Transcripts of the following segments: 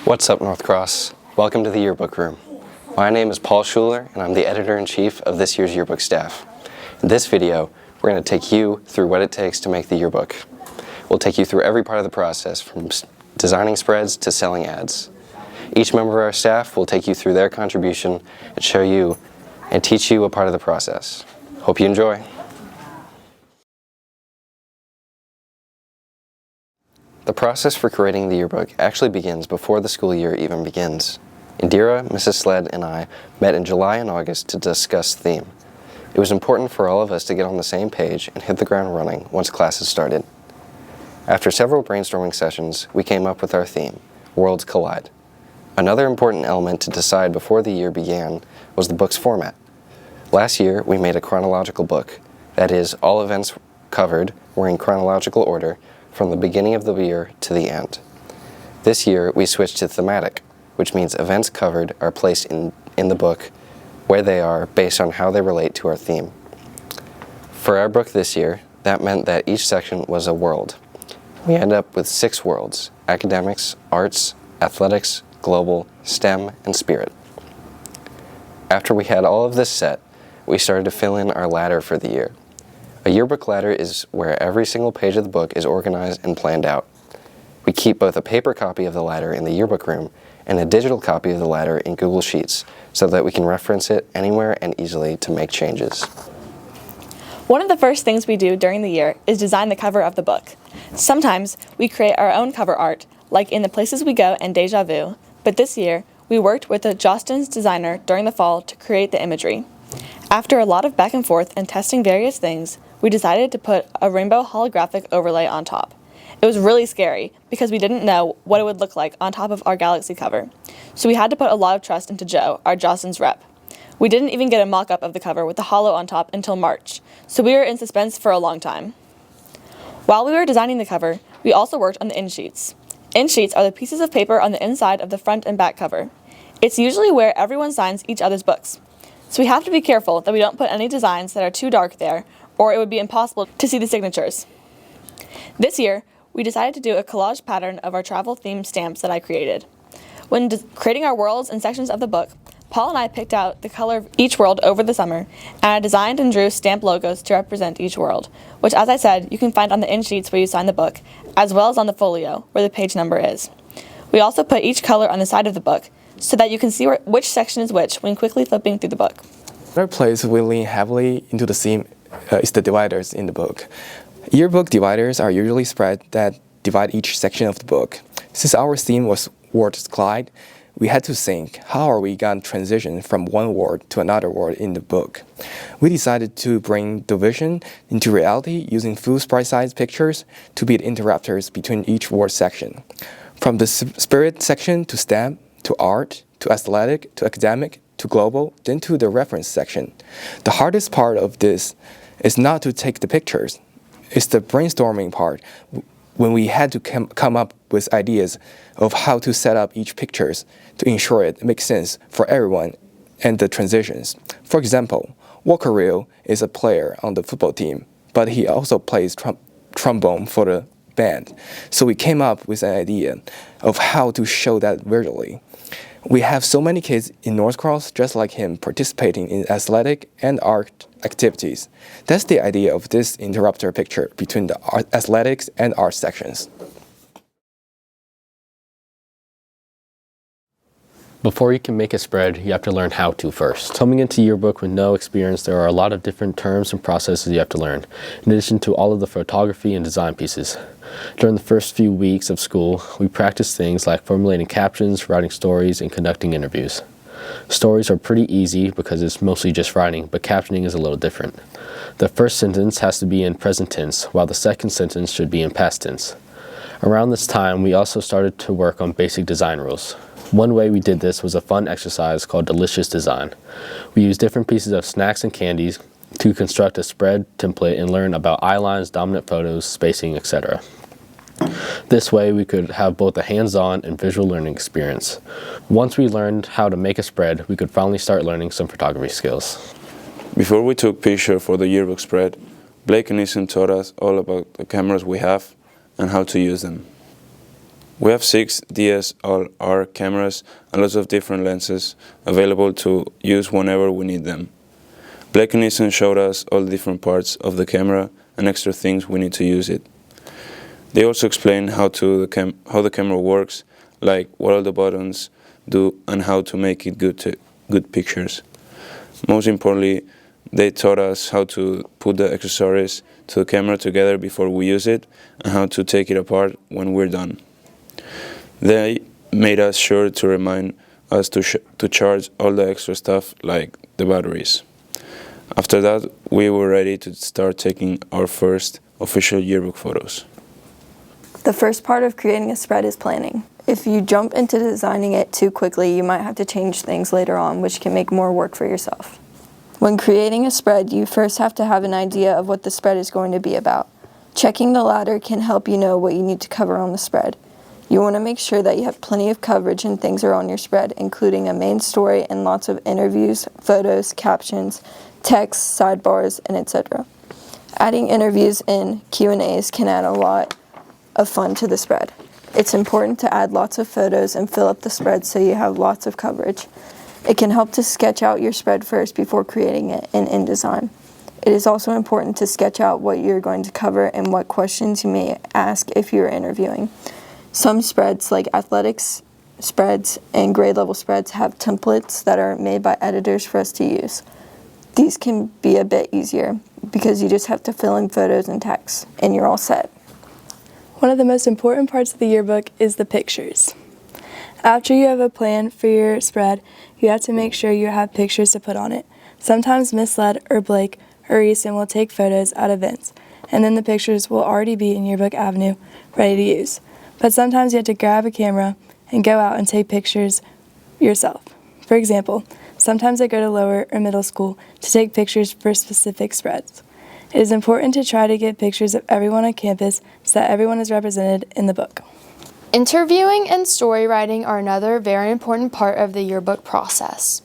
What's up, North Cross? Welcome to the Yearbook Room. My name is Paul Schuler, and I'm the editor-in-chief of this year's yearbook staff. In this video, we're going to take you through what it takes to make the yearbook. We'll take you through every part of the process, from designing spreads to selling ads. Each member of our staff will take you through their contribution and show you and teach you a part of the process. Hope you enjoy. The process for creating the yearbook actually begins before the school year even begins. Indira, Mrs. Sled, and I met in July and August to discuss theme. It was important for all of us to get on the same page and hit the ground running once classes started. After several brainstorming sessions, we came up with our theme, Worlds Collide. Another important element to decide before the year began was the book's format. Last year, we made a chronological book. That is, all events covered were in chronological order from the beginning of the year to the end. This year, we switched to thematic, which means events covered are placed in the book where they are based on how they relate to our theme. For our book this year, that meant that each section was a world. We ended up with 6 worlds: academics, arts, athletics, global, STEM, and spirit. After we had all of this set, we started to fill in our ladder for the year. A yearbook ladder is where every single page of the book is organized and planned out. We keep both a paper copy of the ladder in the yearbook room and a digital copy of the ladder in Google Sheets so that we can reference it anywhere and easily to make changes. One of the first things we do during the year is design the cover of the book. Sometimes we create our own cover art, like in The Places We Go and Deja Vu, but this year we worked with a Jostens designer during the fall to create the imagery. After a lot of back and forth and testing various things, we decided to put a rainbow holographic overlay on top. It was really scary because we didn't know what it would look like on top of our Galaxy cover, so we had to put a lot of trust into Joe, our Jostens rep. We didn't even get a mock-up of the cover with the holo on top until March, so we were in suspense for a long time. While we were designing the cover, we also worked on the in-sheets. In-sheets are the pieces of paper on the inside of the front and back cover. It's usually where everyone signs each other's books, so we have to be careful that we don't put any designs that are too dark there, or it would be impossible to see the signatures. This year, we decided to do a collage pattern of our travel-themed stamps that I created. When creating our worlds and sections of the book, Paul and I picked out the color of each world over the summer, and I designed and drew stamp logos to represent each world, which, as I said, you can find on the in-sheets where you sign the book, as well as on the folio, where the page number is. We also put each color on the side of the book, so that you can see which section is which when quickly flipping through the book. Another place we lean heavily into the theme is the dividers in the book. Yearbook dividers are usually spread that divide each section of the book. Since our theme was Worlds Collide, we had to think, how are we going to transition from one word to another word in the book? We decided to bring division into reality using full sprite-size pictures to be the interrupters between each word section. From the spirit section to STEM, to art, to athletic, to academic, to global, then to the reference section. The hardest part of this is not to take the pictures. It's the brainstorming part, when we had to come up with ideas of how to set up each pictures to ensure it makes sense for everyone and the transitions. For example, Walker Real is a player on the football team, but he also plays trombone for the band. So we came up with an idea of how to show that visually. We have so many kids in North Cross just like him participating in athletic and art activities. That's the idea of this interrupter picture between the athletics and art sections. Before you can make a spread, you have to learn how to first. Coming into yearbook with no experience, there are a lot of different terms and processes you have to learn, in addition to all of the photography and design pieces. During the first few weeks of school, we practiced things like formulating captions, writing stories, and conducting interviews. Stories are pretty easy because it's mostly just writing, but captioning is a little different. The first sentence has to be in present tense, while the second sentence should be in past tense. Around this time, we also started to work on basic design rules. One way we did this was a fun exercise called Delicious Design. We used different pieces of snacks and candies to construct a spread template and learn about eye lines, dominant photos, spacing, etc. This way we could have both a hands-on and visual learning experience. Once we learned how to make a spread, we could finally start learning some photography skills. Before we took picture for the yearbook spread, Blake and Ethan taught us all about the cameras we have and how to use them. We have 6 DSLR cameras and lots of different lenses available to use whenever we need them. Blake and Ethan showed us all the different parts of the camera and extra things we need to use it. They also explained how the camera works, like what all the buttons do and how to make it good pictures. Most importantly, they taught us how to put the accessories to the camera together before we use it and how to take it apart when we're done. They made us sure to remind us to charge all the extra stuff like the batteries. After that, we were ready to start taking our first official yearbook photos. The first part of creating a spread is planning. If you jump into designing it too quickly, you might have to change things later on, which can make more work for yourself. When creating a spread, you first have to have an idea of what the spread is going to be about. Checking the latter can help you know what you need to cover on the spread. You want to make sure that you have plenty of coverage and things are on your spread, including a main story and lots of interviews, photos, captions, text, sidebars, and etc. Adding interviews and Q&As can add a lot of fun to the spread. It's important to add lots of photos and fill up the spread so you have lots of coverage. It can help to sketch out your spread first before creating it in InDesign. It is also important to sketch out what you're going to cover and what questions you may ask if you're interviewing. Some spreads, like athletics spreads and grade level spreads, have templates that are made by editors for us to use. These can be a bit easier because you just have to fill in photos and text and you're all set. One of the most important parts of the yearbook is the pictures. After you have a plan for your spread, you have to make sure you have pictures to put on it. Sometimes Miss Led or Blake or Easton will take photos at events, and then the pictures will already be in Yearbook Avenue, ready to use. But sometimes you have to grab a camera and go out and take pictures yourself. For example, sometimes I go to lower or middle school to take pictures for specific spreads. It is important to try to get pictures of everyone on campus so that everyone is represented in the book. Interviewing and story writing are another very important part of the yearbook process.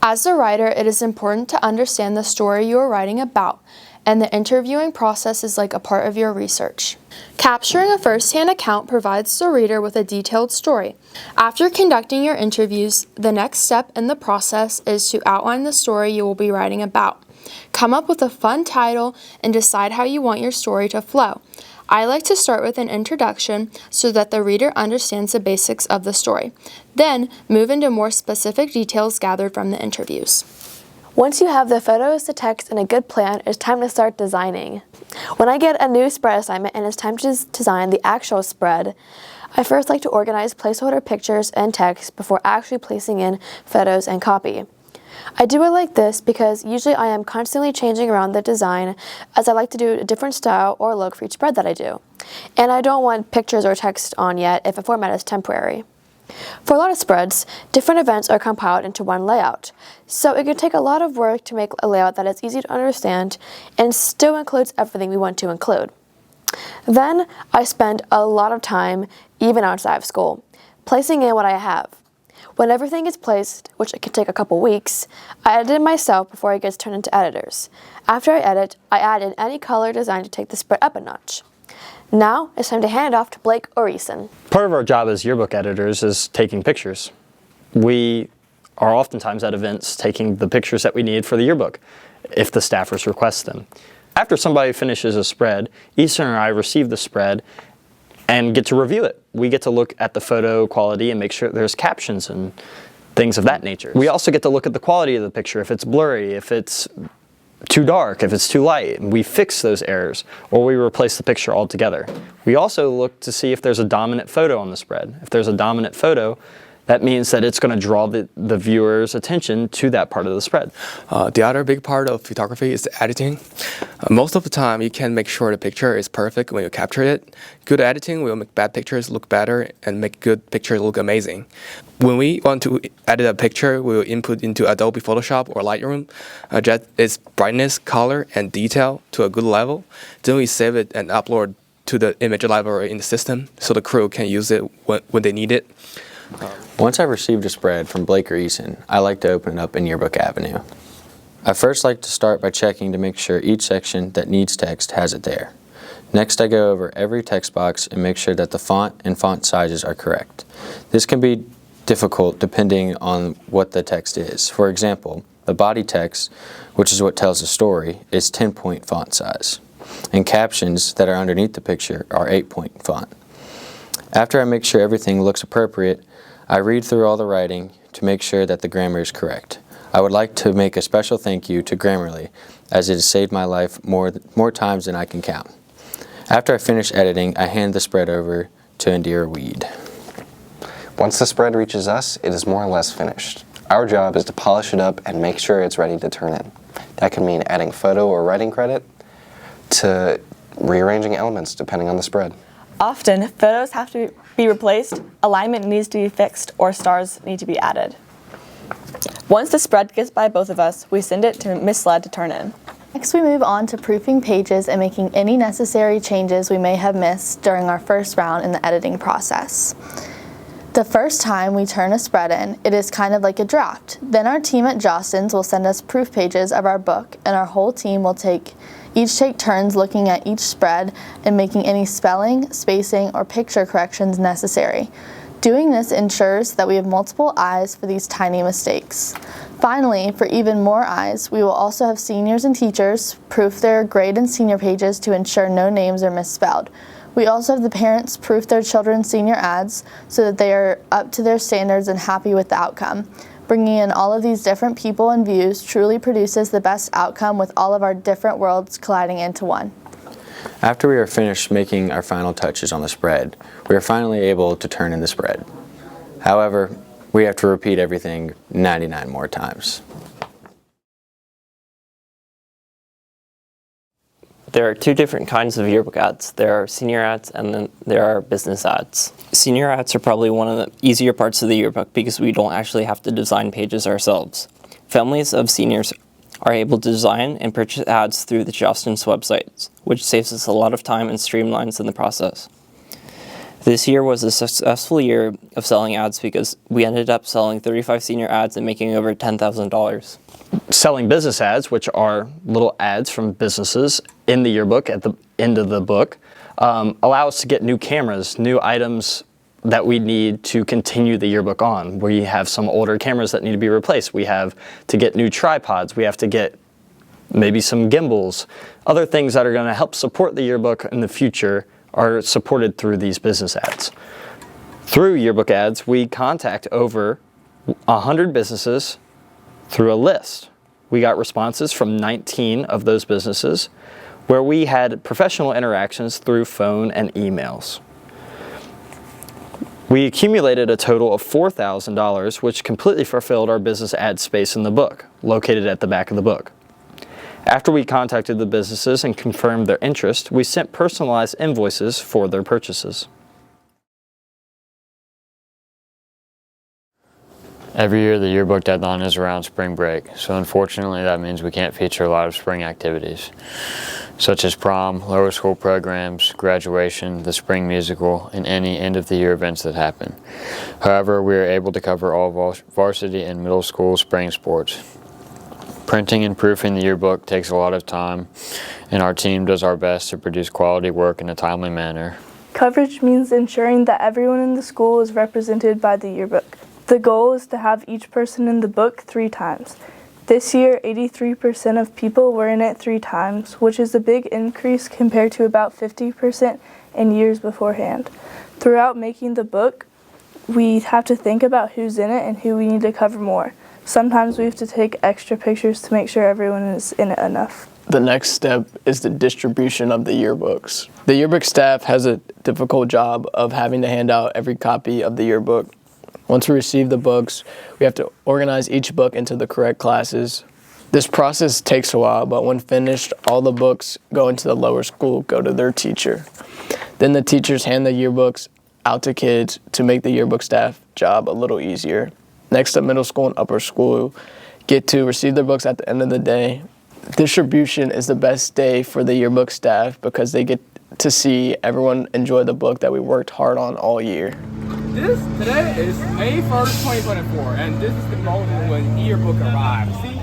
As a writer, it is important to understand the story you are writing about, and the interviewing process is like a part of your research. Capturing a first-hand account provides the reader with a detailed story. After conducting your interviews, the next step in the process is to outline the story you will be writing about. Come up with a fun title and decide how you want your story to flow. I like to start with an introduction so that the reader understands the basics of the story. Then move into more specific details gathered from the interviews. Once you have the photos, the text, and a good plan, it's time to start designing. When I get a new spread assignment and it's time to design the actual spread, I first like to organize placeholder pictures and text before actually placing in photos and copy. I do it like this because usually I am constantly changing around the design as I like to do a different style or look for each spread that I do. And I don't want pictures or text on yet if a format is temporary. For a lot of spreads, different events are compiled into one layout, so it can take a lot of work to make a layout that is easy to understand and still includes everything we want to include. Then I spend a lot of time, even outside of school, placing in what I have. When everything is placed, which it can take a couple weeks, I edit it myself before it gets turned into editors. After I edit, I add in any color design to take the spread up a notch. Now, it's time to hand it off to Blake or Eason. Part of our job as yearbook editors is taking pictures. We are oftentimes at events taking the pictures that we need for the yearbook, if the staffers request them. After somebody finishes a spread, Eason or I receive the spread and get to review it. We get to look at the photo quality and make sure there's captions and things of that nature. We also get to look at the quality of the picture, if it's blurry, if it's too dark, if it's too light. We fix those errors, or we replace the picture altogether. We also look to see if there's a dominant photo on the spread. If there's a dominant photo, that means that it's going to draw the viewer's attention to that part of the spread. The other big part of photography is the editing. Most of the time, you can make sure the picture is perfect when you capture it. Good editing will make bad pictures look better and make good pictures look amazing. When we want to edit a picture, we will input into Adobe Photoshop or Lightroom, adjust its brightness, color, and detail to a good level. Then we save it and upload to the image library in the system so the crew can use it when they need it. Once I've received a spread from Blake or Eason, I like to open it up in Yearbook Avenue. I first like to start by checking to make sure each section that needs text has it there. Next, I go over every text box and make sure that the font and font sizes are correct. This can be difficult depending on what the text is. For example, the body text, which is what tells the story, is 10-point font size, and captions that are underneath the picture are 8-point font. After I make sure everything looks appropriate, I read through all the writing to make sure that the grammar is correct. I would like to make a special thank you to Grammarly, as it has saved my life more times than I can count. After I finish editing, I hand the spread over to Indira Weed. Once the spread reaches us, it is more or less finished. Our job is to polish it up and make sure it's ready to turn in. That can mean adding photo or writing credit to rearranging elements depending on the spread. Often, photos have to be replaced, alignment needs to be fixed, or stars need to be added. Once the spread gets by both of us, we send it to Ms. Sled to turn in. Next, we move on to proofing pages and making any necessary changes we may have missed during our first round in the editing process. The first time we turn a spread in, it is kind of like a draft. Then our team at Jostens will send us proof pages of our book, and our whole team will each take turns looking at each spread and making any spelling, spacing, or picture corrections necessary. Doing this ensures that we have multiple eyes for these tiny mistakes. Finally, for even more eyes, we will also have seniors and teachers proof their grade and senior pages to ensure no names are misspelled. We also have the parents proof their children's senior ads so that they are up to their standards and happy with the outcome. Bringing in all of these different people and views truly produces the best outcome with all of our different worlds colliding into one. After we are finished making our final touches on the spread, we are finally able to turn in the spread. However, we have to repeat everything 99 more times. There are two different kinds of yearbook ads. There are senior ads and then there are business ads. Senior ads are probably one of the easier parts of the yearbook because we don't actually have to design pages ourselves. Families of seniors are able to design and purchase ads through the Jostens websites, which saves us a lot of time and streamlines in the process. This year was a successful year of selling ads because we ended up selling 35 senior ads and making over $10,000. Selling business ads, which are little ads from businesses in the yearbook at the end of the book, allow us to get new cameras, new items that we need to continue the yearbook on. We have some older cameras that need to be replaced. We have to get new tripods. We have to get maybe some gimbals. Other things that are going to help support the yearbook in the future are supported through these business ads. Through yearbook ads, we contact over 100 businesses through a list. We got responses from 19 of those businesses where we had professional interactions through phone and emails. We accumulated a total of $4,000, which completely fulfilled our business ad space in the book, located at the back of the book. After we contacted the businesses and confirmed their interest, we sent personalized invoices for their purchases. Every year the yearbook deadline is around spring break, so unfortunately that means we can't feature a lot of spring activities, such as prom, lower school programs, graduation, the spring musical, and any end-of-the-year events that happen. However, we are able to cover all varsity and middle school spring sports. Printing and proofing the yearbook takes a lot of time, and our team does our best to produce quality work in a timely manner. Coverage means ensuring that everyone in the school is represented by the yearbook. The goal is to have each person in the book 3 times. This year, 83% of people were in it 3 times, which is a big increase compared to about 50% in years beforehand. Throughout making the book, we have to think about who's in it and who we need to cover more. Sometimes we have to take extra pictures to make sure everyone is in it enough. The next step is the distribution of the yearbooks. The yearbook staff has a difficult job of having to hand out every copy of the yearbook. Once we receive the books, we have to organize each book into the correct classes. This process takes a while, but when finished, all the books go into the lower school, go to their teacher. Then the teachers hand the yearbooks out to kids to make the yearbook staff job a little easier. Next up, middle school and upper school get to receive their books at the end of the day. Distribution is the best day for the yearbook staff because they get to see everyone enjoy the book that we worked hard on all year. Today is May 1st, 2024, and this is the moment when Yearbook arrives. See,